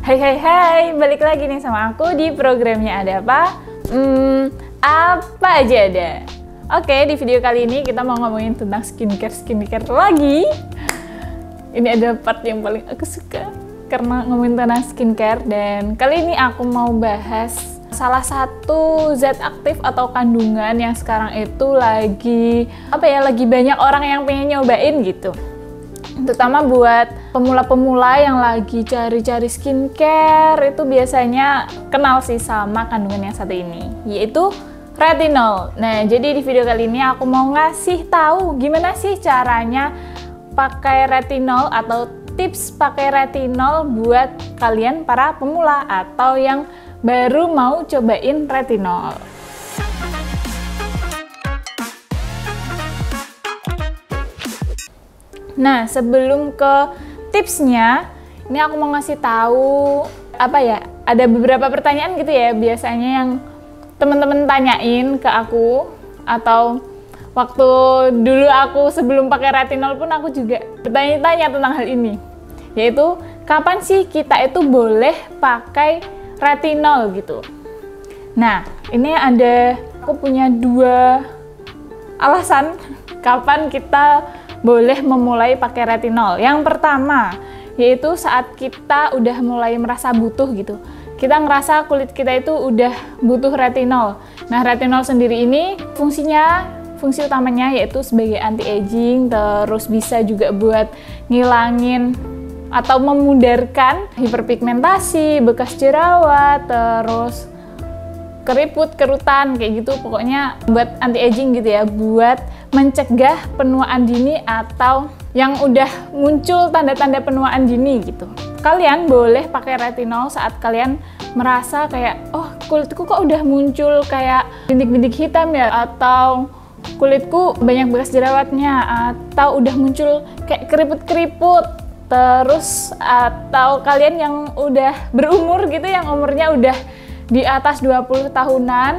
Hai hai hai, balik lagi nih sama aku di programnya Ada Apa? Apa aja ada. Oke, di video kali ini kita mau ngomongin tentang skincare lagi. Ini ada part yang paling aku suka karena ngomongin tentang skincare, dan kali ini aku mau bahas salah satu zat aktif atau kandungan yang sekarang itu lagi banyak orang yang pengen nyobain gitu. Terutama buat pemula-pemula yang lagi cari-cari skincare, itu biasanya kenal sih sama kandungan yang satu ini, yaitu retinol. Nah, jadi di video kali ini aku mau ngasih tahu gimana sih caranya pakai retinol atau tips pakai retinol buat kalian para pemula atau yang baru mau cobain retinol. Nah, sebelum ke tipsnya, ini aku mau ngasih tahu ada beberapa pertanyaan gitu ya biasanya yang teman-teman tanyain ke aku, atau waktu dulu aku sebelum pakai retinol pun aku juga bertanya-tanya tentang hal ini, yaitu kapan sih kita itu boleh pakai retinol gitu. Nah, ini aku punya dua alasan kapan kita boleh memulai pakai retinol. Yang pertama, yaitu saat kita udah mulai merasa butuh gitu. Kita ngerasa kulit kita itu udah butuh retinol. Nah, retinol sendiri ini fungsi utamanya yaitu sebagai anti-aging, terus bisa juga buat ngilangin atau memudarkan hiperpigmentasi, bekas jerawat, terus keriput, kerutan, kayak gitu. Pokoknya buat anti-aging gitu ya, buat mencegah penuaan dini atau yang udah muncul tanda-tanda penuaan dini gitu. Kalian boleh pakai retinol saat kalian merasa kayak, oh kulitku kok udah muncul kayak bintik-bintik hitam ya, atau kulitku banyak bekas jerawatnya, atau udah muncul kayak keriput-keriput, terus atau kalian yang udah berumur gitu, yang umurnya udah di atas 20 tahunan.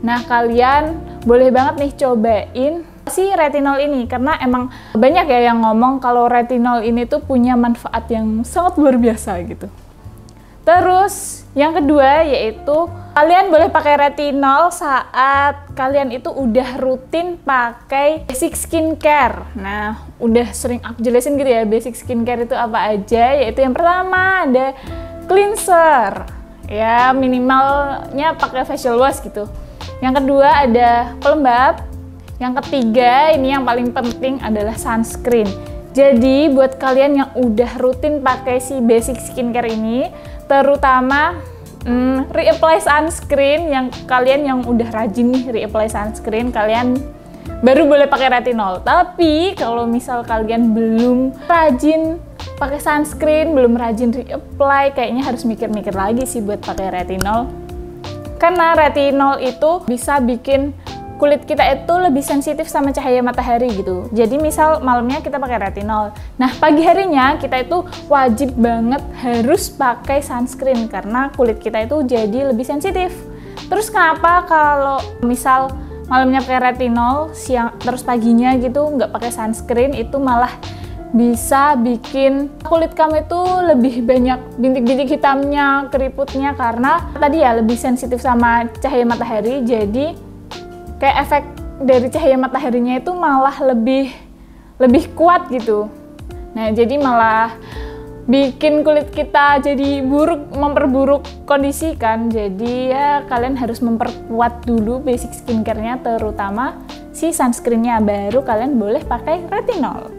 Nah, kalian boleh banget nih cobain si retinol ini, karena emang banyak ya yang ngomong kalau retinol ini tuh punya manfaat yang sangat luar biasa gitu. Terus yang kedua yaitu kalian boleh pakai retinol saat kalian itu udah rutin pakai basic skincare. Nah, udah sering aku jelasin gitu ya basic skincare itu apa aja, yaitu yang pertama ada cleanser. Ya, minimalnya pakai facial wash gitu. Yang kedua ada pelembab. Yang ketiga, ini yang paling penting adalah sunscreen. Jadi buat kalian yang udah rutin pakai si basic skincare ini, terutama reapply sunscreen, yang kalian yang udah rajin nih reapply sunscreen, kalian baru boleh pakai retinol. Tapi kalau misal kalian belum rajin pakai sunscreen, belum rajin reapply, kayaknya harus mikir-mikir lagi sih buat pakai retinol. Karena retinol itu bisa bikin kulit kita itu lebih sensitif sama cahaya matahari gitu. Jadi misal malamnya kita pakai retinol, nah pagi harinya kita itu wajib banget harus pakai sunscreen karena kulit kita itu jadi lebih sensitif. Terus kenapa kalau misal malamnya pakai retinol, siang terus paginya gitu nggak pakai sunscreen, itu malah bisa bikin kulit kamu itu lebih banyak bintik-bintik hitamnya, keriputnya, karena tadi ya lebih sensitif sama cahaya matahari. Jadi kayak efek dari cahaya mataharinya itu malah lebih kuat gitu. Nah, jadi malah bikin kulit kita jadi memperburuk kondisi kan. Jadi ya kalian harus memperkuat dulu basic skincare-nya, terutama si sunscreen-nya, baru kalian boleh pakai retinol.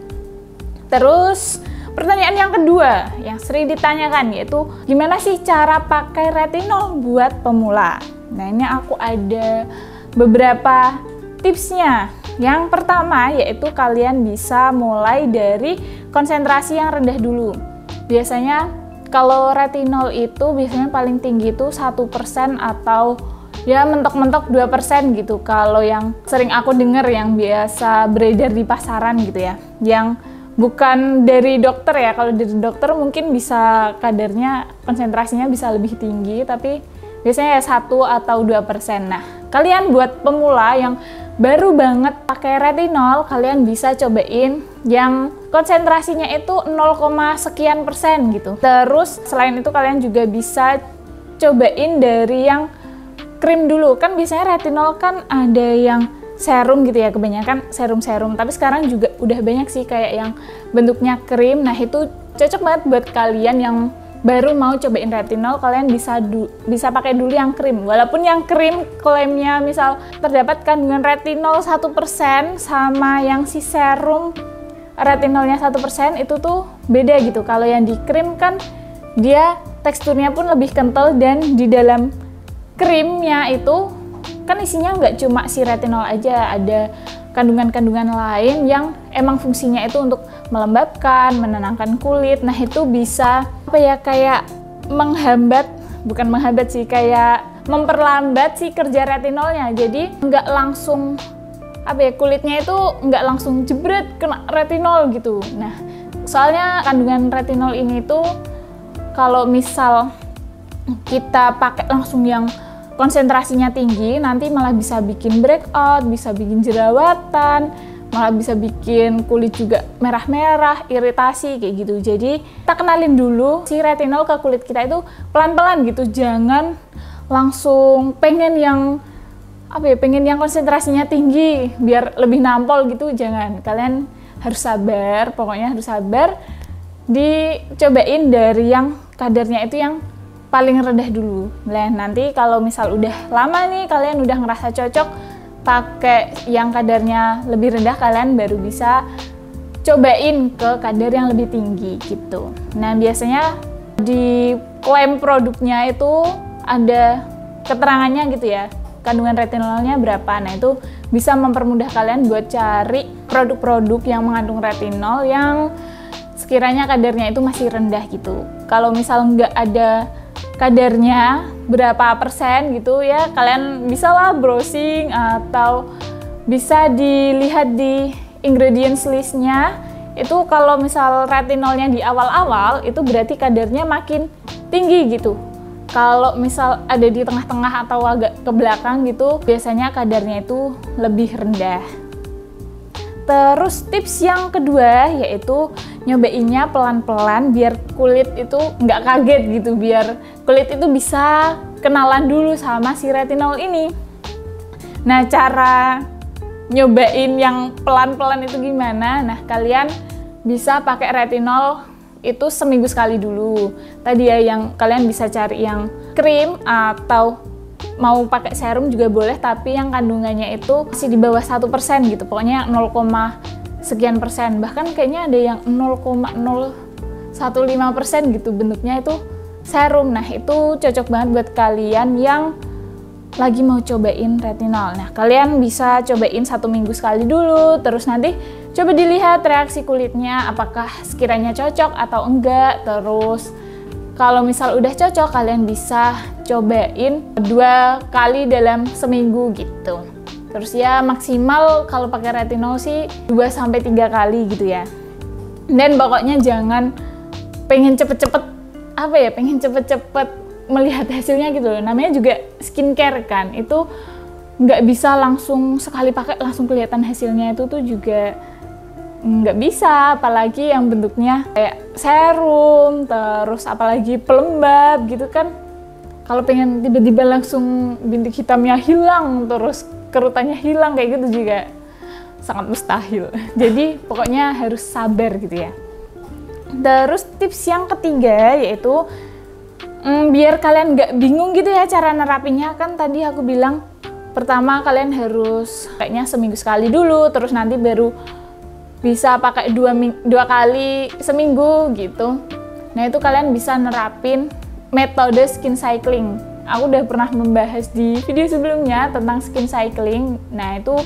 Terus pertanyaan yang kedua yang sering ditanyakan yaitu gimana sih cara pakai retinol buat pemula. Nah, ini aku ada beberapa tipsnya. Yang pertama yaitu kalian bisa mulai dari konsentrasi yang rendah dulu. Biasanya kalau retinol itu biasanya paling tinggi itu 1% atau ya mentok-mentok 2% gitu. Kalau yang sering aku denger yang biasa beredar di pasaran gitu ya, yang bukan dari dokter ya. Kalau dari dokter mungkin bisa kadarnya, konsentrasinya bisa lebih tinggi, tapi biasanya ya 1 atau 2%. Nah, kalian buat pemula yang baru banget pakai retinol, kalian bisa cobain yang konsentrasinya itu 0, sekian persen gitu. Terus selain itu kalian juga bisa cobain dari yang krim dulu. Kan biasanya retinol kan ada yang serum gitu ya, kebanyakan serum-serum. Tapi sekarang juga udah banyak sih kayak yang bentuknya krim. Nah itu cocok banget buat kalian yang baru mau cobain retinol. Kalian bisa pakai dulu yang krim. Walaupun yang krim klaimnya misal terdapat kandungan retinol 1% sama yang si serum retinolnya 1%, itu tuh beda gitu. Kalau yang di krim kan dia teksturnya pun lebih kental, dan di dalam krimnya itu kan isinya nggak cuma si retinol aja, ada kandungan-kandungan lain yang emang fungsinya itu untuk melembabkan, menenangkan kulit. Nah itu bisa apa ya, kayak bukan menghambat sih, kayak memperlambat si kerja retinolnya. Jadi nggak langsung apa ya, kulitnya itu nggak langsung jebret kena retinol gitu. Nah soalnya kandungan retinol ini tuh kalau misal kita pakai langsung yang konsentrasinya tinggi, nanti malah bisa bikin breakout, bisa bikin jerawatan, malah bisa bikin kulit juga merah-merah, iritasi kayak gitu. Jadi kita kenalin dulu si retinol ke kulit kita itu pelan-pelan gitu, jangan langsung pengen yang konsentrasinya tinggi biar lebih nampol gitu, jangan. Kalian harus sabar, pokoknya harus sabar, dicobain dari yang kadarnya itu yang paling rendah dulu. Nah nanti kalau misal udah lama nih, kalian udah ngerasa cocok pakai yang kadarnya lebih rendah, kalian baru bisa cobain ke kadar yang lebih tinggi gitu. Nah biasanya di klaim produknya itu ada keterangannya gitu ya, kandungan retinolnya berapa. Nah itu bisa mempermudah kalian buat cari produk-produk yang mengandung retinol yang sekiranya kadarnya itu masih rendah gitu. Kalau misal nggak ada kadarnya berapa persen gitu ya, kalian bisa lah browsing atau bisa dilihat di ingredients listnya. Itu kalau misal retinolnya di awal-awal itu berarti kadarnya makin tinggi gitu. Kalau misal ada di tengah-tengah atau agak ke belakang gitu, biasanya kadarnya itu lebih rendah. Terus tips yang kedua yaitu nyobainnya pelan-pelan biar kulit itu nggak kaget gitu, biar kulit itu bisa kenalan dulu sama si retinol ini. Nah cara nyobain yang pelan-pelan itu gimana? Nah kalian bisa pakai retinol itu seminggu sekali dulu. Tadi ya yang kalian bisa cari yang krim atau mau pakai serum juga boleh, tapi yang kandungannya itu masih di bawah 1% gitu, pokoknya 0, sekian persen, bahkan kayaknya ada yang 0,015% gitu bentuknya itu serum. Nah itu cocok banget buat kalian yang lagi mau cobain retinol. Nah kalian bisa cobain 1 minggu sekali dulu, terus nanti coba dilihat reaksi kulitnya apakah sekiranya cocok atau enggak. Terus kalau misal udah cocok, kalian bisa cobain 2 kali dalam seminggu gitu. Terus ya maksimal kalau pakai retinol sih 2-3 kali gitu ya. Dan pokoknya jangan pengen cepet-cepet melihat hasilnya gitu loh. Namanya juga skincare kan, itu nggak bisa langsung sekali pakai langsung kelihatan hasilnya, itu tuh juga nggak bisa, apalagi yang bentuknya kayak serum, terus apalagi pelembab gitu kan. Kalau pengen tiba-tiba langsung bintik hitamnya hilang, terus kerutannya hilang kayak gitu juga sangat mustahil. Jadi pokoknya harus sabar gitu ya. Terus tips yang ketiga yaitu biar kalian nggak bingung gitu ya cara nerapinya. Kan tadi aku bilang pertama kalian harus kayaknya seminggu sekali dulu, terus nanti baru bisa pakai 2 kali seminggu gitu. Nah itu kalian bisa nerapin metode skin cycling. Aku udah pernah membahas di video sebelumnya tentang skin cycling. Nah itu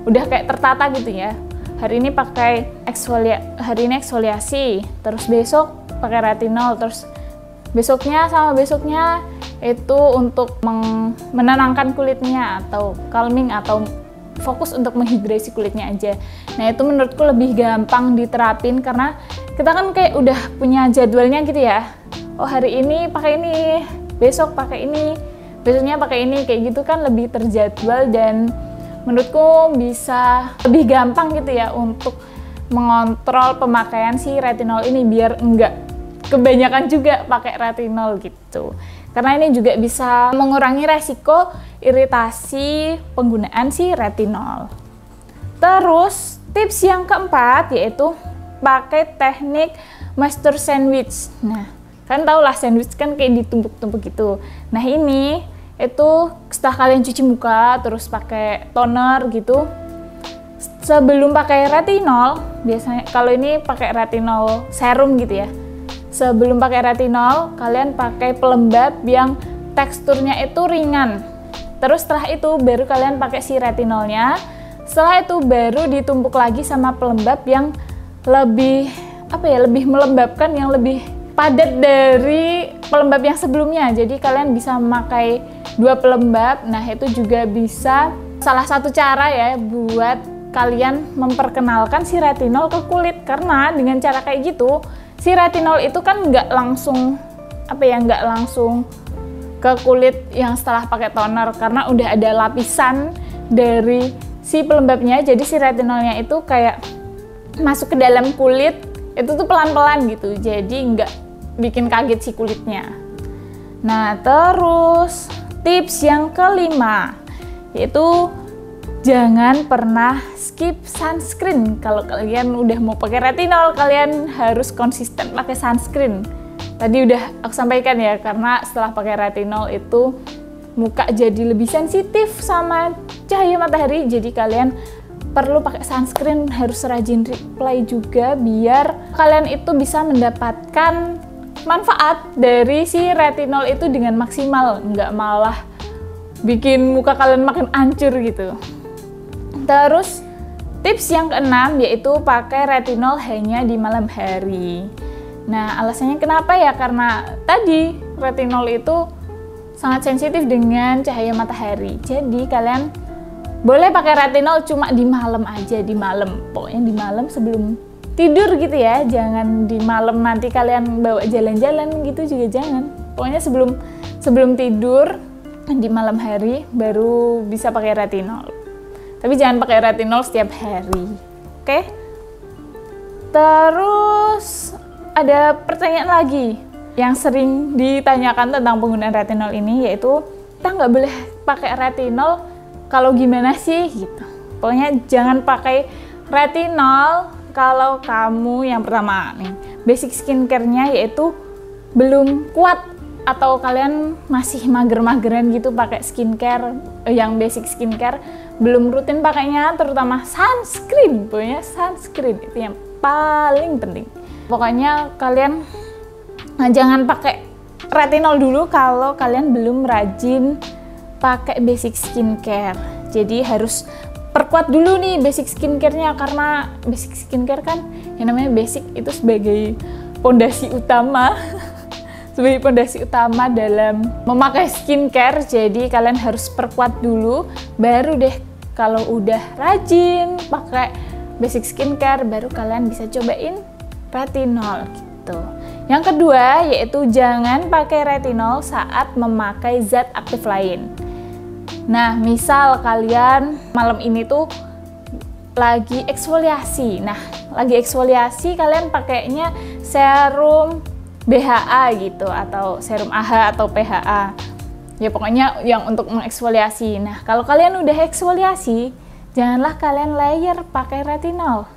udah kayak tertata gitu ya. Hari ini pakai eksfoliasi, terus besok pakai retinol, terus besoknya sama besoknya itu untuk menenangkan kulitnya atau calming atau fokus untuk menghidrasi kulitnya aja. Nah itu menurutku lebih gampang diterapin karena kita kan kayak udah punya jadwalnya gitu ya. Oh hari ini pakai ini, besok pakai ini, besoknya pakai ini, kayak gitu kan lebih terjadwal dan menurutku bisa lebih gampang gitu ya untuk mengontrol pemakaian si retinol ini biar enggak kebanyakan juga pakai retinol gitu. Karena ini juga bisa mengurangi resiko iritasi penggunaan si retinol. Terus tips yang keempat yaitu pakai teknik master sandwich. Nah, kan tau lah sandwich kan kayak ditumpuk-tumpuk gitu. Nah ini itu setelah kalian cuci muka terus pakai toner gitu, sebelum pakai retinol, biasanya kalau ini pakai retinol serum gitu ya. Sebelum pakai retinol, kalian pakai pelembab yang teksturnya itu ringan. Terus setelah itu baru kalian pakai si retinolnya. Setelah itu baru ditumpuk lagi sama pelembab yang lebih lebih melembabkan, yang lebih padat dari pelembab yang sebelumnya. Jadi kalian bisa memakai 2 pelembab. Nah, itu juga bisa salah satu cara ya buat kalian memperkenalkan si retinol ke kulit, karena dengan cara kayak gitu si retinol itu kan nggak langsung ke kulit yang setelah pakai toner, karena udah ada lapisan dari si pelembabnya. Jadi si retinolnya itu kayak masuk ke dalam kulit itu tuh pelan-pelan gitu, jadi nggak bikin kaget si kulitnya. Nah, terus tips yang kelima yaitu jangan pernah skip sunscreen. Kalau kalian udah mau pakai retinol, kalian harus konsisten pakai sunscreen. Tadi udah aku sampaikan ya, karena setelah pakai retinol itu muka jadi lebih sensitif sama cahaya matahari. Jadi kalian perlu pakai sunscreen, harus rajin reapply juga biar kalian itu bisa mendapatkan manfaat dari si retinol itu dengan maksimal, nggak malah bikin muka kalian makin hancur gitu. Terus tips yang keenam yaitu pakai retinol hanya di malam hari. Nah, alasannya kenapa ya? Karena tadi retinol itu sangat sensitif dengan cahaya matahari. Jadi kalian boleh pakai retinol cuma di malam aja, di malam. Pokoknya di malam sebelum tidur gitu ya. Jangan di malam nanti kalian bawa jalan-jalan gitu juga jangan. Pokoknya sebelum tidur di malam hari baru bisa pakai retinol. Tapi jangan pakai retinol setiap hari, oke? Terus ada pertanyaan lagi yang sering ditanyakan tentang penggunaan retinol ini, yaitu kita nggak boleh pakai retinol kalau gimana sih gitu. Pokoknya jangan pakai retinol kalau kamu yang pertama nih basic skincare-nya yaitu belum kuat, atau kalian masih mager-mageran gitu pakai skincare yang basic skincare, belum rutin pakainya, terutama sunscreen. Pokoknya sunscreen itu yang paling penting. Pokoknya kalian jangan pakai retinol dulu kalau kalian belum rajin pakai basic skincare. Jadi harus perkuat dulu nih basic skincare-nya, karena basic skincare kan yang namanya basic itu sebagai pondasi utama sebagai pondasi utama dalam memakai skincare. Jadi kalian harus perkuat dulu, baru deh kalau udah rajin pakai basic skincare baru kalian bisa cobain retinol gitu. Yang kedua yaitu jangan pakai retinol saat memakai zat aktif lain. Nah, misal kalian malam ini tuh lagi eksfoliasi. Nah, lagi eksfoliasi kalian pakainya serum BHA gitu, atau serum AHA atau PHA. Ya pokoknya yang untuk mengeksfoliasi. Nah, kalau kalian udah eksfoliasi, janganlah kalian layer pakai retinol.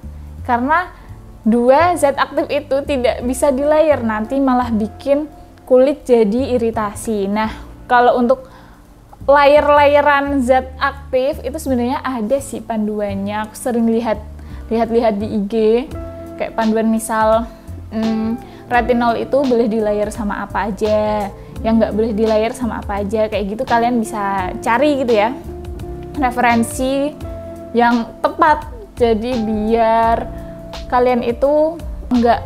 Karena 2 zat aktif itu tidak bisa di layer, nanti malah bikin kulit jadi iritasi. Nah, kalau untuk layer-layeran zat aktif itu sebenarnya ada sih panduannya. Aku sering lihat di IG kayak panduan, misal retinol itu boleh di layer sama apa aja, yang nggak boleh di layer sama apa aja, kayak gitu. Kalian bisa cari gitu ya referensi yang tepat, jadi biar kalian itu nggak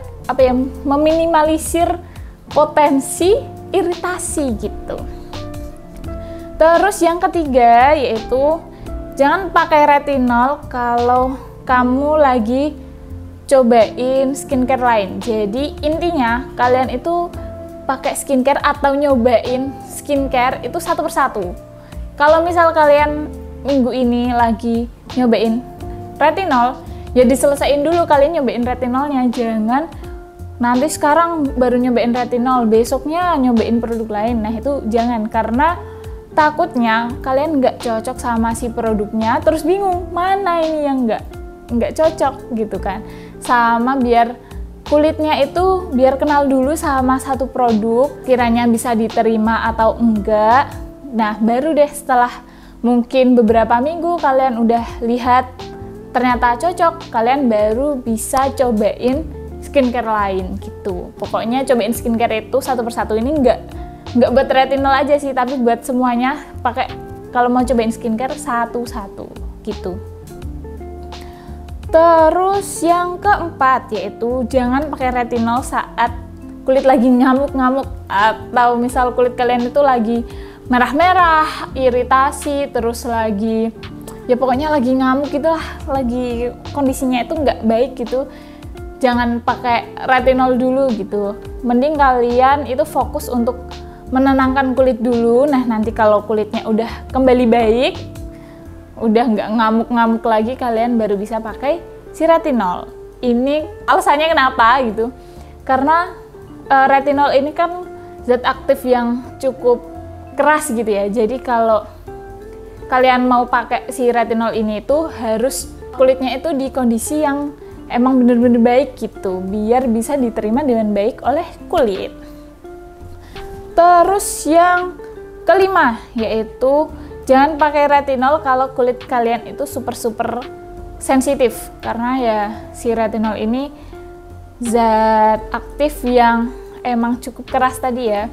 meminimalisir potensi iritasi gitu. Terus yang ketiga yaitu jangan pakai retinol kalau kamu lagi cobain skincare lain. Jadi intinya kalian itu pakai skincare atau nyobain skincare itu satu persatu. Kalau misal kalian minggu ini lagi nyobain retinol, ya diselesain dulu kalian nyobain retinolnya. Jangan nanti sekarang baru nyobain retinol, besoknya nyobain produk lain. Nah itu jangan, karena takutnya kalian nggak cocok sama si produknya, terus bingung mana ini yang nggak cocok gitu kan. Sama biar kulitnya itu biar kenal dulu sama satu produk, kiranya bisa diterima atau enggak. Nah baru deh setelah mungkin beberapa minggu kalian udah lihat ternyata cocok, kalian baru bisa cobain skincare lain gitu. Pokoknya cobain skincare itu satu persatu. Ini nggak buat retinol aja sih, tapi buat semuanya. Pakai kalau mau cobain skincare satu-satu gitu. Terus yang keempat yaitu jangan pakai retinol saat kulit lagi ngamuk-ngamuk, atau misal kulit kalian itu lagi merah-merah, iritasi, terus lagi ya pokoknya lagi ngamuk gitu lah, lagi kondisinya itu nggak baik gitu. Jangan pakai retinol dulu gitu. Mending kalian itu fokus untuk menenangkan kulit dulu. Nah nanti kalau kulitnya udah kembali baik, udah nggak ngamuk-ngamuk lagi, kalian baru bisa pakai si retinol. Ini alasannya kenapa gitu, karena retinol ini kan zat aktif yang cukup keras gitu ya. Jadi kalau kalian mau pakai si retinol ini itu harus kulitnya itu di kondisi yang emang bener-bener baik gitu, biar bisa diterima dengan baik oleh kulit. Terus yang kelima yaitu jangan pakai retinol kalau kulit kalian itu super sensitif, karena ya si retinol ini zat aktif yang emang cukup keras tadi ya.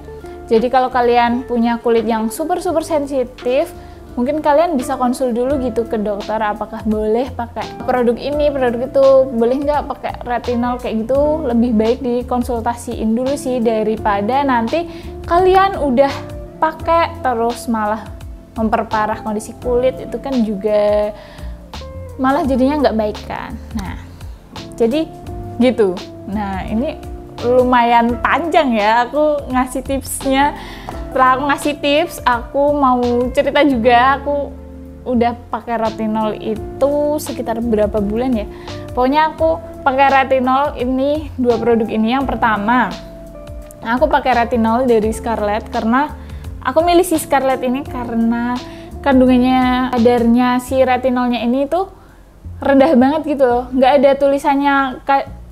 Jadi kalau kalian punya kulit yang super sensitif, mungkin kalian bisa konsul dulu gitu ke dokter, apakah boleh pakai produk ini, produk itu, boleh nggak pakai retinol kayak gitu. Lebih baik dikonsultasiin dulu sih, daripada nanti kalian udah pakai terus malah memperparah kondisi kulit, itu kan juga malah jadinya nggak baik kan. Nah jadi gitu. Nah ini lumayan panjang ya aku ngasih tipsnya. Setelah aku ngasih tips, aku mau cerita juga. Aku udah pakai retinol itu sekitar berapa bulan ya. Pokoknya aku pakai retinol ini, 2 produk ini. Yang pertama, aku pakai retinol dari Scarlett, karena aku milih si Scarlett ini karena kandungannya, kadarnya si retinolnya ini tuh rendah banget gitu loh. Nggak ada tulisannya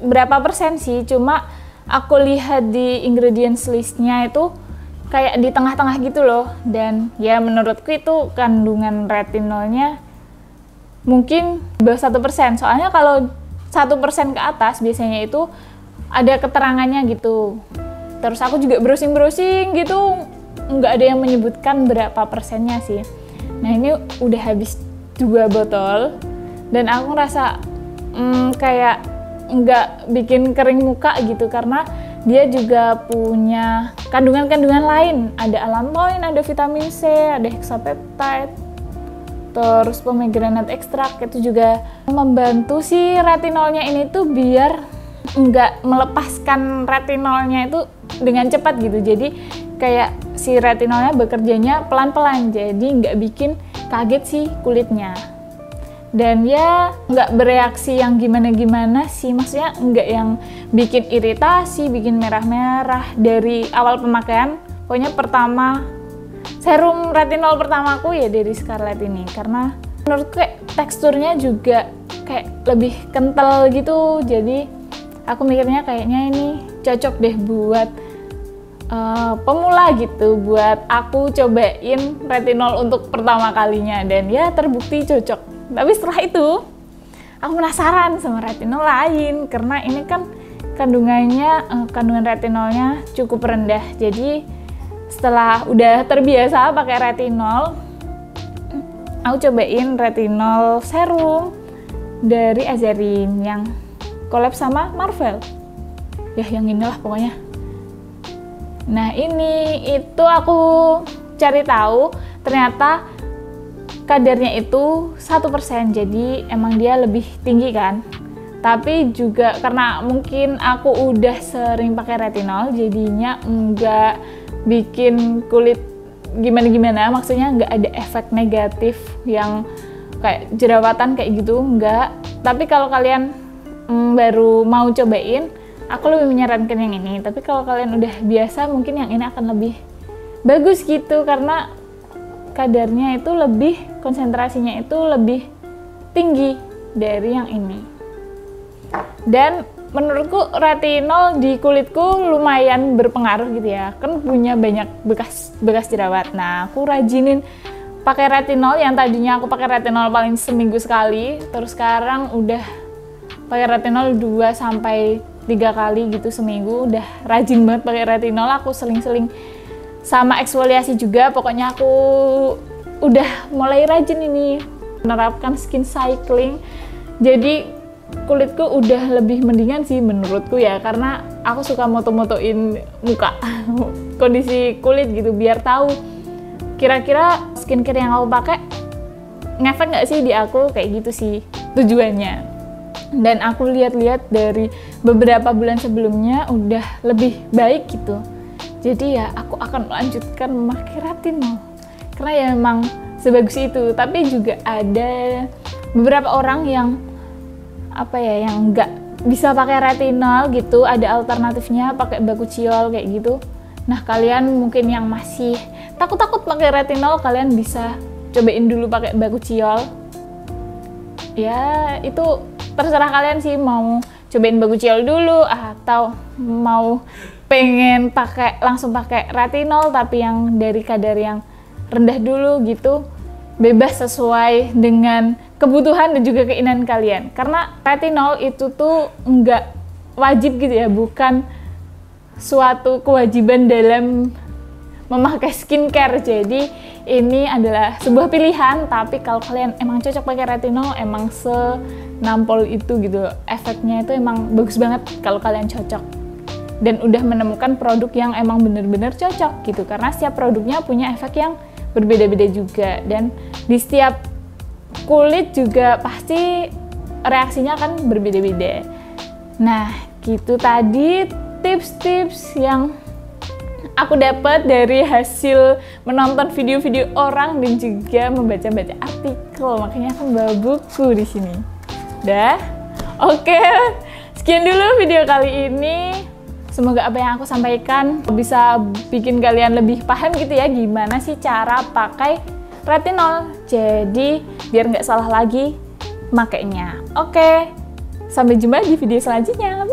berapa persen sih, cuma aku lihat di ingredients listnya itu kayak di tengah-tengah gitu loh. Dan ya menurutku itu kandungan retinolnya mungkin di bawah 1%. Soalnya kalau 1% ke atas biasanya itu ada keterangannya gitu. Terus aku juga browsing gitu, nggak ada yang menyebutkan berapa persennya sih. Nah ini udah habis 2 botol dan aku ngerasa kayak nggak bikin kering muka gitu, karena dia juga punya kandungan-kandungan lain. Ada allantoin, ada vitamin C, ada hexapeptide, terus pomegranate extract. Itu juga membantu si retinolnya ini tuh biar nggak melepaskan retinolnya itu dengan cepat gitu. Jadi kayak si retinolnya bekerjanya pelan-pelan, jadi nggak bikin kaget si kulitnya. Dan ya nggak bereaksi yang gimana-gimana sih, maksudnya nggak yang bikin iritasi, bikin merah-merah dari awal pemakaian. Pokoknya pertama, serum retinol pertamaku ya dari Scarlett ini, karena menurutku kayak teksturnya juga kayak lebih kental gitu. Jadi aku mikirnya kayaknya ini cocok deh buat pemula gitu, buat aku cobain retinol untuk pertama kalinya, dan ya terbukti cocok. Tapi setelah itu aku penasaran sama retinol lain, karena ini kan kandungan retinolnya cukup rendah. Jadi setelah udah terbiasa pakai retinol, aku cobain retinol serum dari Azarin yang collab sama Marvel. Ya yang inilah pokoknya. Nah ini itu aku cari tahu ternyata kadarnya itu 1%, jadi emang dia lebih tinggi kan. Tapi juga karena mungkin aku udah sering pakai retinol, jadinya enggak bikin kulit gimana-gimana, maksudnya nggak ada efek negatif yang kayak jerawatan kayak gitu, nggak. Tapi kalau kalian baru mau cobain, aku lebih menyarankan yang ini. Tapi kalau kalian udah biasa, mungkin yang ini akan lebih bagus gitu, karena kadarnya itu lebih, konsentrasinya itu lebih tinggi dari yang ini. Dan menurutku retinol di kulitku lumayan berpengaruh gitu ya, kan punya banyak bekas jerawat. Nah, aku rajinin pakai retinol. Yang tadinya aku pakai retinol paling seminggu sekali, terus sekarang udah pakai retinol 2-3 kali gitu seminggu. Udah rajin banget pakai retinol. Aku seling-seling sama eksfoliasi juga. Pokoknya aku udah mulai rajin ini menerapkan skin cycling. Jadi kulitku udah lebih mendingan sih menurutku ya, karena aku suka moto-motoin muka kondisi kulit gitu, biar tahu kira-kira skincare yang aku pakai ngefek nggak sih di aku, kayak gitu sih tujuannya. Dan aku lihat-lihat dari beberapa bulan sebelumnya udah lebih baik gitu, jadi ya aku akan melanjutkan memakai retinol karena ya emang sebagus itu. Tapi juga ada beberapa orang yang yang nggak bisa pakai retinol gitu, ada alternatifnya pakai bakuchiol kayak gitu. Nah, kalian mungkin yang masih takut-takut pakai retinol, kalian bisa cobain dulu pakai bakuchiol. Ya, itu terserah kalian sih, mau cobain bakuchiol dulu atau mau pengen langsung pakai retinol tapi yang dari kadar yang rendah dulu gitu. Bebas sesuai dengan kebutuhan dan juga keinginan kalian, karena retinol itu tuh nggak wajib gitu ya, bukan suatu kewajiban dalam memakai skincare. Jadi ini adalah sebuah pilihan, tapi kalau kalian emang cocok pakai retinol, emang senampol itu gitu, efeknya itu emang bagus banget kalau kalian cocok dan udah menemukan produk yang emang bener-bener cocok gitu, karena setiap produknya punya efek yang berbeda-beda juga, dan di setiap kulit juga pasti reaksinya kan berbeda-beda. Nah, gitu tadi tips-tips yang aku dapat dari hasil menonton video-video orang dan juga membaca-baca artikel, makanya aku bawa buku di sini. Oke, sekian dulu video kali ini. Semoga apa yang aku sampaikan bisa bikin kalian lebih paham gitu ya, gimana sih cara pakai retinol. Jadi biar nggak salah lagi makainya. Oke, sampai jumpa di video selanjutnya.